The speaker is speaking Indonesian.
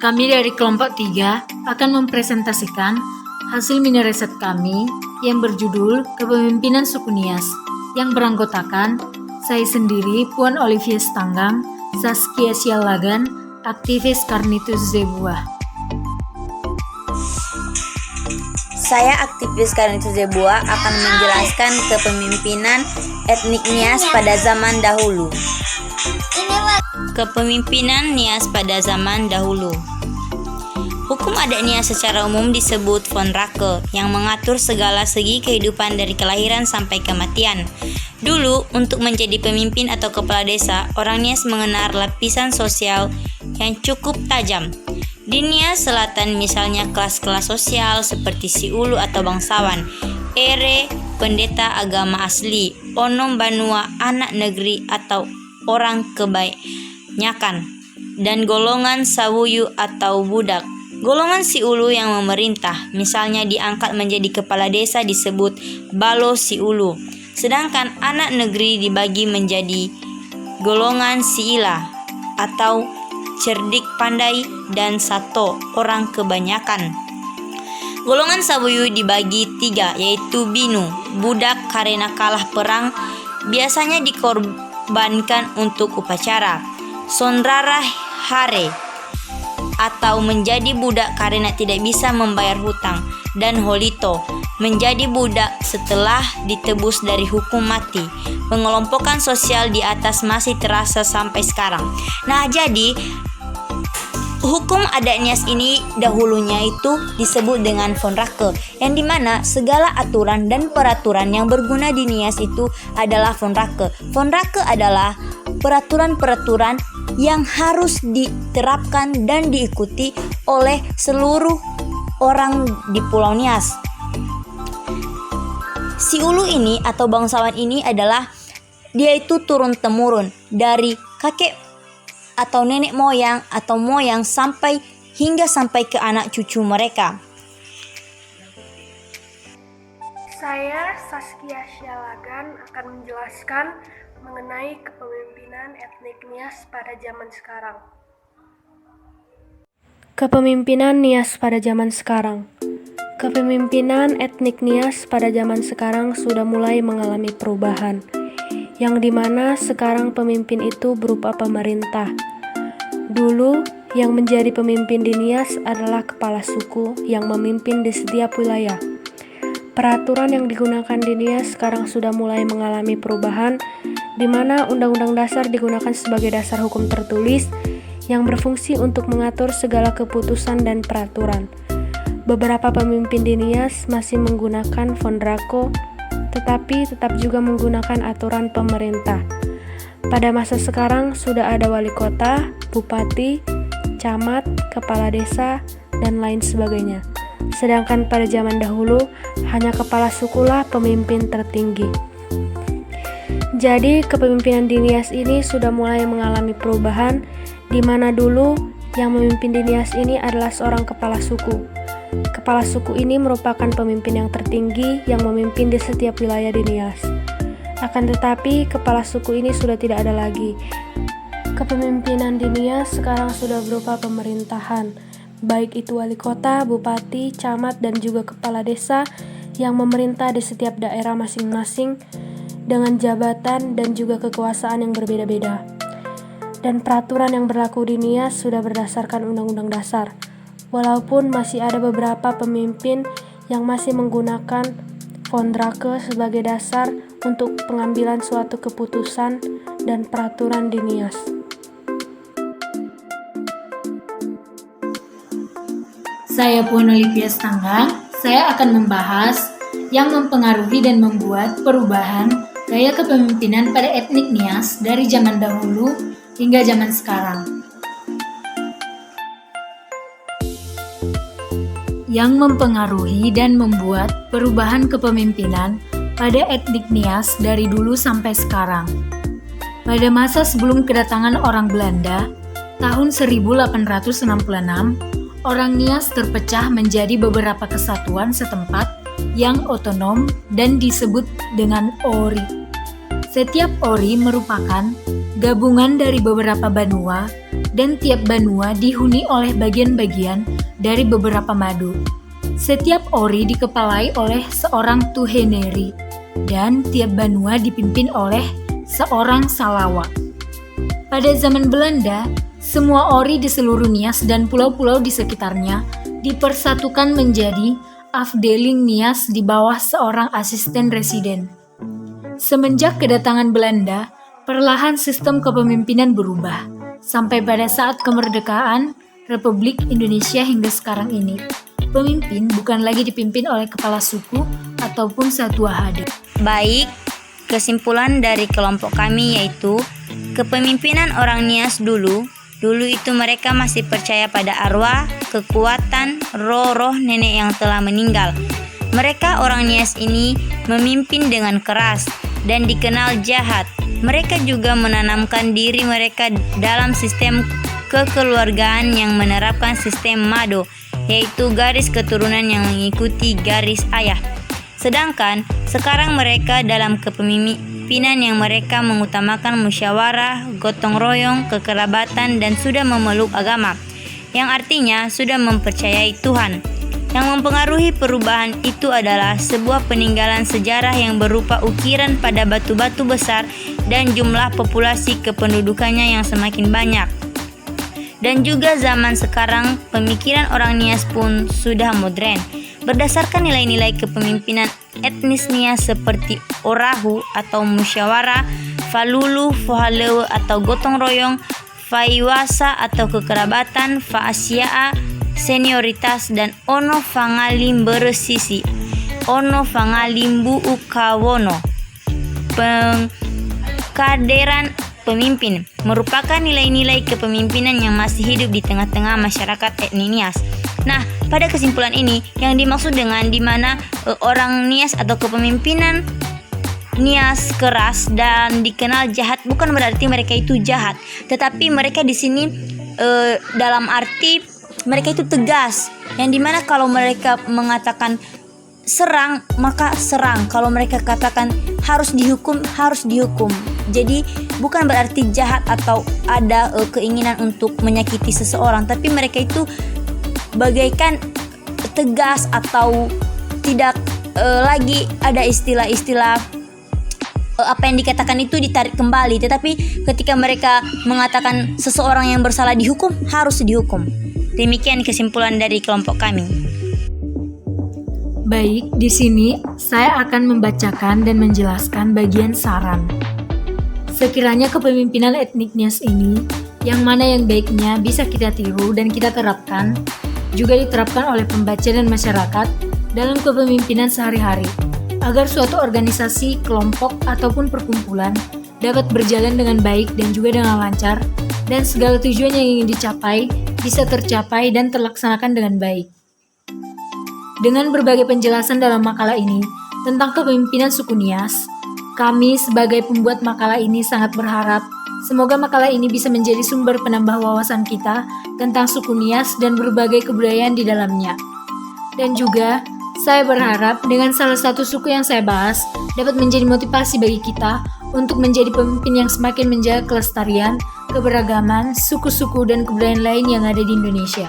Kami dari kelompok 3 akan mempresentasikan hasil mini riset kami yang berjudul Kepemimpinan Suku Nias yang beranggotakan saya sendiri, Puan Olivia Stanggang, Saskia Sialagan, aktivis Carnitus Zebuah. Saya aktivis Carnitus Zebuah akan menjelaskan kepemimpinan etnik Nias pada zaman dahulu. Kepemimpinan Nias pada zaman dahulu. Hukum adat Nias secara umum disebut Vondrake yang mengatur segala segi kehidupan dari kelahiran sampai kematian. Dulu, untuk menjadi pemimpin atau kepala desa, orang Nias mengenal lapisan sosial yang cukup tajam. Di Nias Selatan misalnya kelas-kelas sosial seperti si ulu atau bangsawan, ere, pendeta agama asli, onom banua, anak negeri atau orang kebanyakan, dan golongan sawuyu atau budak. Golongan si ulu yang memerintah, misalnya diangkat menjadi kepala desa disebut balo si ulu. Sedangkan anak negeri dibagi menjadi golongan si ila atau cerdik pandai dan sato orang kebanyakan. Golongan sawuyu dibagi 3 yaitu binu, budak karena kalah perang biasanya dikorbankan untuk upacara. Sonrara hare atau menjadi budak karena tidak bisa membayar hutang, dan holito menjadi budak setelah ditebus dari hukum mati. Pengelompokan sosial di atas masih terasa sampai sekarang. Nah, jadi hukum adat Nias ini dahulunya itu disebut dengan Vondrake, yang dimana segala aturan dan peraturan yang berguna di Nias itu adalah Vondrake. Vondrake adalah peraturan-peraturan yang harus diterapkan dan diikuti oleh seluruh orang di Pulau Nias. Si ulu ini atau bangsawan ini adalah dia itu turun-temurun dari kakek atau nenek moyang atau moyang sampai ke anak cucu mereka. Saya Saskia Sialagan akan menjelaskan mengenai kepemimpinan etnik Nias pada zaman sekarang. Kepemimpinan Nias pada zaman sekarang. Kepemimpinan etnik Nias pada zaman sekarang sudah mulai mengalami perubahan, yang dimana sekarang pemimpin itu berupa pemerintah. Dulu, yang menjadi pemimpin di Nias adalah kepala suku yang memimpin di setiap wilayah. Peraturan yang digunakan di Nias sekarang sudah mulai mengalami perubahan, di mana Undang-Undang Dasar digunakan sebagai dasar hukum tertulis yang berfungsi untuk mengatur segala keputusan dan peraturan. Beberapa pemimpin di Nias masih menggunakan Vondrake, tetapi tetap juga menggunakan aturan pemerintah. Pada masa sekarang sudah ada wali kota, bupati, camat, kepala desa, dan lain sebagainya. Sedangkan pada zaman dahulu, hanya kepala sukulah pemimpin tertinggi. Jadi, kepemimpinan di Nias ini sudah mulai mengalami perubahan, di mana dulu yang memimpin di Nias ini adalah seorang kepala suku. Kepala suku ini merupakan pemimpin yang tertinggi yang memimpin di setiap wilayah di Nias. Akan tetapi, kepala suku ini sudah tidak ada lagi. Kepemimpinan di Nias sekarang sudah berupa pemerintahan, baik itu wali kota, bupati, camat, dan juga kepala desa yang memerintah di setiap daerah masing-masing dengan jabatan dan juga kekuasaan yang berbeda-beda. Dan peraturan yang berlaku di Nias sudah berdasarkan Undang-Undang Dasar, walaupun masih ada beberapa pemimpin yang masih menggunakan Vondrake sebagai dasar untuk pengambilan suatu keputusan dan peraturan di Nias. Saya Puan Olivia Stanggang, saya akan membahas yang mempengaruhi dan membuat perubahan gaya kepemimpinan pada etnik Nias dari zaman dahulu hingga zaman sekarang. Yang mempengaruhi dan membuat perubahan kepemimpinan pada etnik Nias dari dulu sampai sekarang. Pada masa sebelum kedatangan orang Belanda, tahun 1866, orang Nias terpecah menjadi beberapa kesatuan setempat yang otonom dan disebut dengan ori. Setiap ori merupakan gabungan dari beberapa banua dan tiap banua dihuni oleh bagian-bagian dari beberapa madu. Setiap ori dikepalai oleh seorang tuheneri, dan tiap banua dipimpin oleh seorang salawa. Pada zaman Belanda, semua ori di seluruh Nias dan pulau-pulau di sekitarnya dipersatukan menjadi afdeling Nias di bawah seorang asisten residen. Semenjak kedatangan Belanda, perlahan sistem kepemimpinan berubah, sampai pada saat kemerdekaan Republik Indonesia hingga sekarang ini. Pemimpin bukan lagi dipimpin oleh kepala suku ataupun satu hada. Baik, kesimpulan dari kelompok kami yaitu kepemimpinan orang Nias dulu itu mereka masih percaya pada arwah, kekuatan, roh-roh nenek yang telah meninggal. Mereka orang Nias ini memimpin dengan keras dan dikenal jahat. Mereka juga menanamkan diri mereka dalam sistem kekeluargaan yang menerapkan sistem Mado, yaitu garis keturunan yang mengikuti garis ayah. Sedangkan sekarang mereka dalam kepemimpinan yang mereka mengutamakan musyawarah, gotong royong, kekerabatan, dan sudah memeluk agama, yang artinya sudah mempercayai Tuhan. Yang mempengaruhi perubahan itu adalah sebuah peninggalan sejarah yang berupa ukiran pada batu-batu besar dan jumlah populasi kependudukannya yang semakin banyak. Dan juga zaman sekarang pemikiran orang Nias pun sudah modern. Berdasarkan nilai-nilai kepemimpinan etnis Nias seperti orahu atau musyawarah, falulu, fohalewe atau gotong royong, faiwasa atau kekerabatan, faasiaa, senioritas, dan ono fangalim beresisi, ono fangalimbu ukawono, pengkaderan pemimpin, merupakan nilai-nilai kepemimpinan yang masih hidup di tengah-tengah masyarakat etnis Nias. Nah, pada kesimpulan ini yang dimaksud dengan dimana orang Nias atau kepemimpinan Nias keras dan dikenal jahat bukan berarti mereka itu jahat, tetapi mereka di sini dalam arti mereka itu tegas, yang dimana kalau mereka mengatakan serang maka serang, kalau mereka katakan harus dihukum. Jadi bukan berarti jahat atau ada keinginan untuk menyakiti seseorang, tapi mereka itu bagaikan tegas atau tidak lagi ada istilah-istilah apa yang dikatakan itu ditarik kembali, tetapi ketika mereka mengatakan seseorang yang bersalah dihukum, harus dihukum. Demikian kesimpulan dari kelompok kami. Baik, di sini saya akan membacakan dan menjelaskan bagian saran. Sekiranya kepemimpinan etnik Nias ini, yang mana yang baiknya bisa kita tiru dan kita terapkan, juga diterapkan oleh pembaca dan masyarakat dalam kepemimpinan sehari-hari, agar suatu organisasi, kelompok, ataupun perkumpulan dapat berjalan dengan baik dan juga dengan lancar, dan segala tujuan yang ingin dicapai bisa tercapai dan terlaksanakan dengan baik. Dengan berbagai penjelasan dalam makalah ini tentang kepemimpinan suku Nias, kami sebagai pembuat makalah ini sangat berharap semoga makalah ini bisa menjadi sumber penambah wawasan kita tentang suku Nias dan berbagai kebudayaan di dalamnya. Dan juga, saya berharap dengan salah satu suku yang saya bahas dapat menjadi motivasi bagi kita untuk menjadi pemimpin yang semakin menjaga kelestarian, keberagaman, suku-suku, dan kebudayaan lain yang ada di Indonesia.